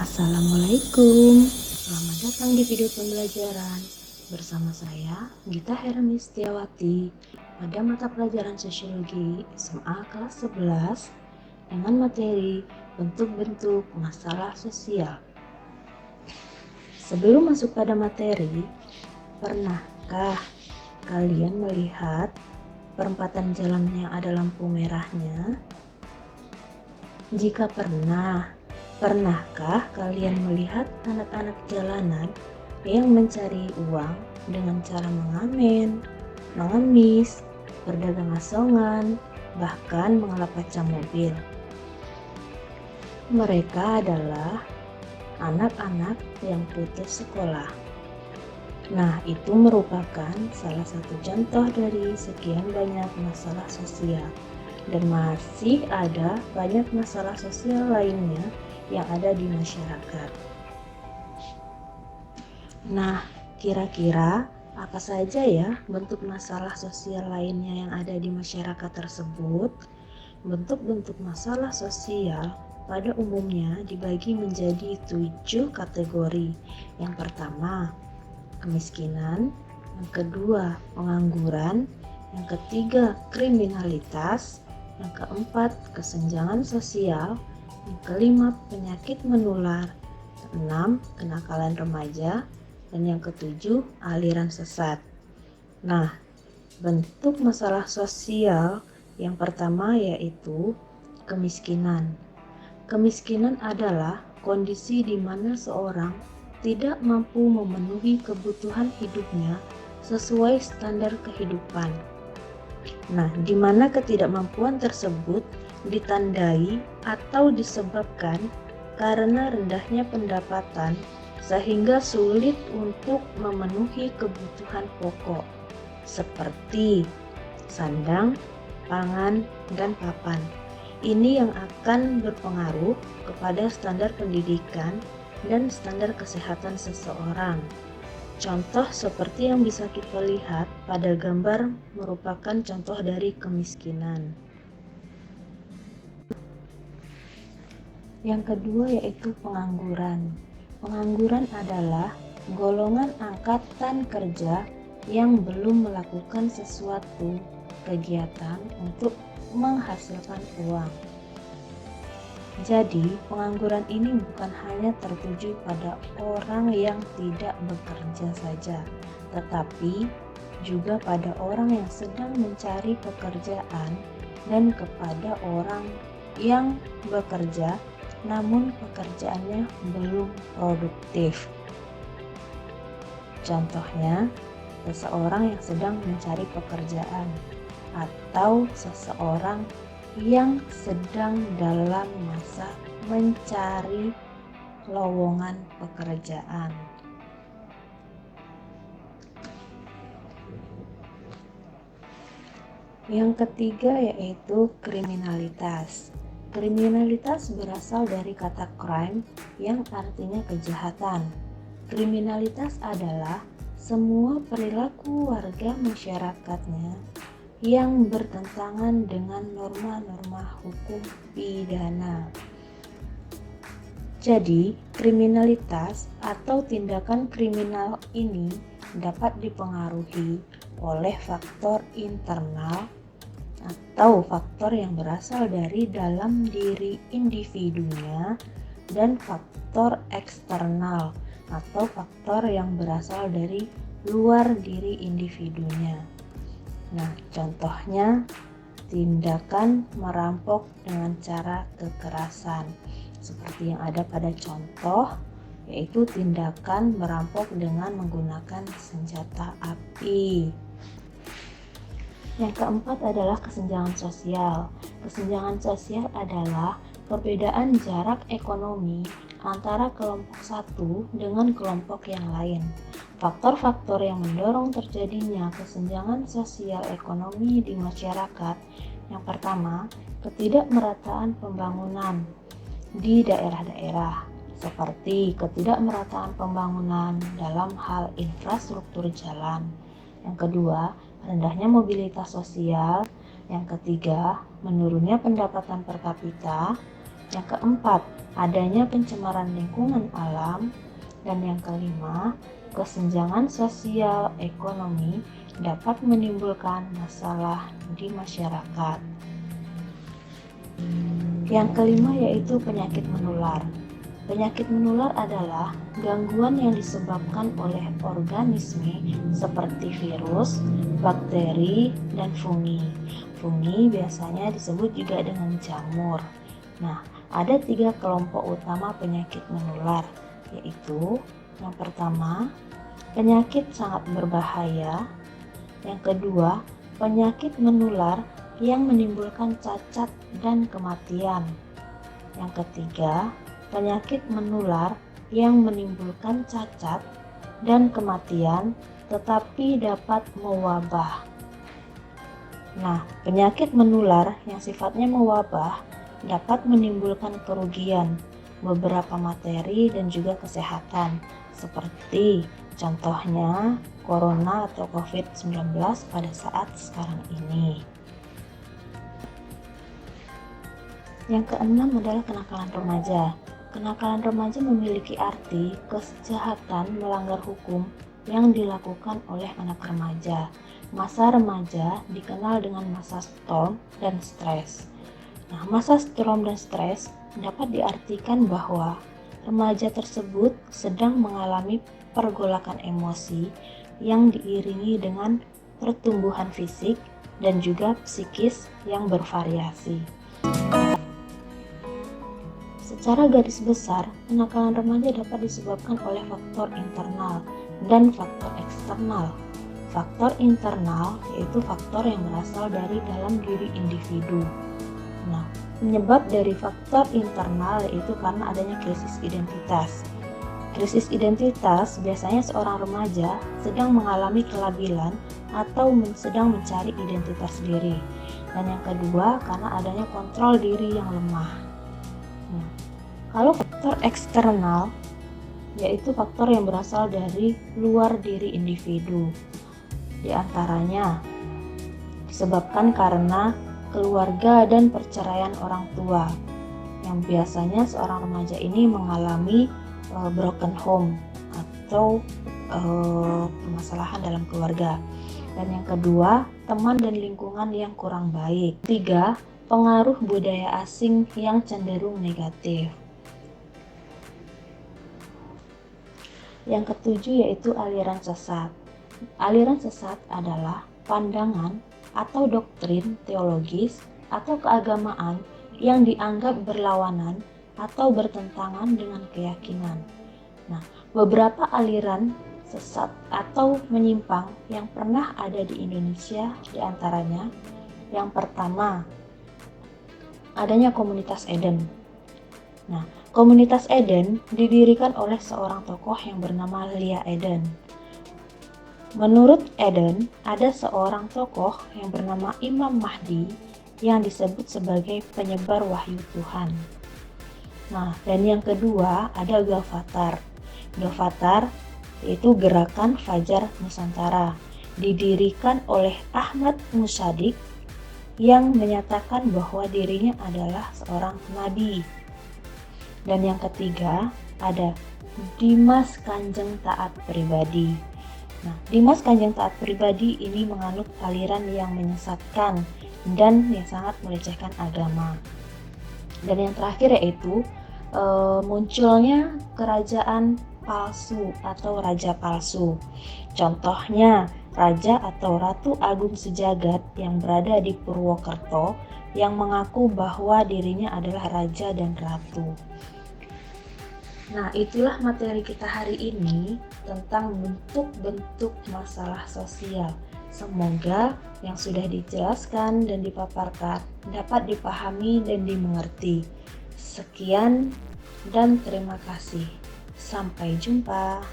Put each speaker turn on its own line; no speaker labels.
Assalamualaikum, selamat datang di video pembelajaran bersama saya Gita Hermi Setiawati pada mata pelajaran Sosiologi SMA kelas 11 dengan materi bentuk-bentuk masalah sosial. Sebelum masuk pada materi, pernahkah kalian melihat perempatan jalan yang ada lampu merahnya? Jika pernahkah kalian melihat anak-anak jalanan yang mencari uang dengan cara mengamen, mengemis, berdagang asongan, bahkan mengelap kaca mobil? Mereka adalah anak-anak yang putus sekolah. Nah, itu merupakan salah satu contoh dari sekian banyak masalah sosial. Dan masih ada banyak masalah sosial lainnya yang ada di masyarakat. Nah, kira-kira apa saja ya bentuk masalah sosial lainnya yang ada di masyarakat tersebut? Bentuk-bentuk masalah sosial pada umumnya dibagi menjadi 7 kategori. Yang pertama, kemiskinan. Yang kedua, pengangguran. Yang ketiga, kriminalitas. Yang keempat, kesenjangan sosial. Yang kelima, penyakit menular. Keenam, kenakalan remaja. Dan yang ketujuh, aliran sesat. Nah, bentuk masalah sosial yang pertama yaitu kemiskinan. Kemiskinan adalah kondisi di mana seorang tidak mampu memenuhi kebutuhan hidupnya sesuai standar kehidupan. Nah, di mana ketidakmampuan tersebut ditandai atau disebabkan karena rendahnya pendapatan sehingga sulit untuk memenuhi kebutuhan pokok seperti sandang, pangan, dan papan. Ini yang akan berpengaruh kepada standar pendidikan dan standar kesehatan seseorang. Contoh seperti yang bisa kita lihat pada gambar merupakan contoh dari kemiskinan. Yang kedua yaitu pengangguran. Pengangguran adalah golongan angkatan kerja yang belum melakukan sesuatu kegiatan untuk menghasilkan uang. Jadi, pengangguran ini bukan hanya tertuju pada orang yang tidak bekerja saja, tetapi juga pada orang yang sedang mencari pekerjaan dan kepada orang yang bekerja namun pekerjaannya belum produktif. Contohnya, seseorang yang sedang mencari pekerjaan atau seseorang yang sedang dalam masa mencari lowongan pekerjaan. Yang ketiga yaitu kriminalitas. Kriminalitas berasal dari kata crime yang artinya kejahatan. Kriminalitas adalah semua perilaku warga masyarakatnya yang bertentangan dengan norma-norma hukum pidana. Jadi, kriminalitas atau tindakan kriminal ini dapat dipengaruhi oleh faktor internal atau faktor yang berasal dari dalam diri individunya dan faktor eksternal atau faktor yang berasal dari luar diri individunya. Nah, contohnya tindakan merampok dengan cara kekerasan seperti yang ada pada contoh, yaitu tindakan merampok dengan menggunakan senjata api. Yang keempat adalah kesenjangan sosial. Kesenjangan sosial adalah perbedaan jarak ekonomi antara kelompok satu dengan kelompok yang lain. Faktor-faktor yang mendorong terjadinya kesenjangan sosial ekonomi di masyarakat. Yang pertama, ketidakmerataan pembangunan di daerah-daerah, seperti ketidakmerataan pembangunan dalam hal infrastruktur jalan. Yang kedua, rendahnya mobilitas sosial. Yang ketiga, menurunnya pendapatan per kapita. Yang keempat, adanya pencemaran lingkungan alam, dan yang kelima, kesenjangan sosial ekonomi dapat menimbulkan masalah di masyarakat. Yang kelima yaitu penyakit menular. Penyakit menular adalah gangguan yang disebabkan oleh organisme seperti virus, bakteri, dan fungi. Fungi biasanya disebut juga dengan jamur. Nah, ada 3 kelompok utama penyakit menular, yaitu yang pertama, penyakit sangat berbahaya. Yang kedua, penyakit menular yang menimbulkan cacat dan kematian. Yang ketiga, penyakit menular yang menimbulkan cacat dan kematian tetapi dapat mewabah. Nah, penyakit menular yang sifatnya mewabah dapat menimbulkan kerugian beberapa materi dan juga kesehatan, seperti contohnya corona atau COVID-19 pada saat sekarang ini. Yang keenam adalah kenakalan remaja. Kenakalan remaja memiliki arti kejahatan melanggar hukum yang dilakukan oleh anak remaja. Masa remaja dikenal dengan masa storm dan stres. Nah, masa storm dan stres dapat diartikan bahwa remaja tersebut sedang mengalami pergolakan emosi yang diiringi dengan pertumbuhan fisik dan juga psikis yang bervariasi. Secara garis besar, kenakalan remaja dapat disebabkan oleh faktor internal dan faktor eksternal. Faktor internal yaitu faktor yang berasal dari dalam diri individu. Nah, penyebab dari faktor internal yaitu karena adanya krisis identitas. Krisis identitas biasanya seorang remaja sedang mengalami kelabilan atau sedang mencari identitas diri. Dan yang kedua, karena adanya kontrol diri yang lemah. Nah, kalau faktor eksternal yaitu faktor yang berasal dari luar diri individu. Di antaranya disebabkan karena keluarga dan perceraian orang tua, yang biasanya seorang remaja ini mengalami broken home atau permasalahan dalam keluarga. Dan yang kedua, teman dan lingkungan yang kurang baik. 3, pengaruh budaya asing yang cenderung negatif. Yang ketujuh yaitu aliran sesat. Aliran sesat adalah pandangan atau doktrin teologis atau keagamaan yang dianggap berlawanan atau bertentangan dengan keyakinan. Nah, beberapa aliran sesat atau menyimpang yang pernah ada di Indonesia diantaranya, yang pertama, adanya komunitas Eden. Nah, komunitas Eden didirikan oleh seorang tokoh yang bernama Lia Eden. Menurut Eden, ada seorang tokoh yang bernama Imam Mahdi yang disebut sebagai penyebar wahyu Tuhan. Nah, dan yang kedua ada Gavatar. Gavatar yaitu Gerakan Fajar Nusantara, didirikan oleh Ahmad Musadik yang menyatakan bahwa dirinya adalah seorang nabi. Dan yang ketiga ada Dimas Kanjeng Taat Pribadi. Nah, Dimas Kanjeng Taat Pribadi ini menganut aliran yang menyesatkan dan yang sangat melecehkan agama. Dan yang terakhir yaitu munculnya kerajaan palsu atau raja palsu. Contohnya Raja atau Ratu Agung Sejagat yang berada di Purwokerto yang mengaku bahwa dirinya adalah raja dan ratu. Nah, itulah materi kita hari ini tentang bentuk-bentuk masalah sosial. Semoga yang sudah dijelaskan dan dipaparkan dapat dipahami dan dimengerti. Sekian dan terima kasih. Sampai jumpa.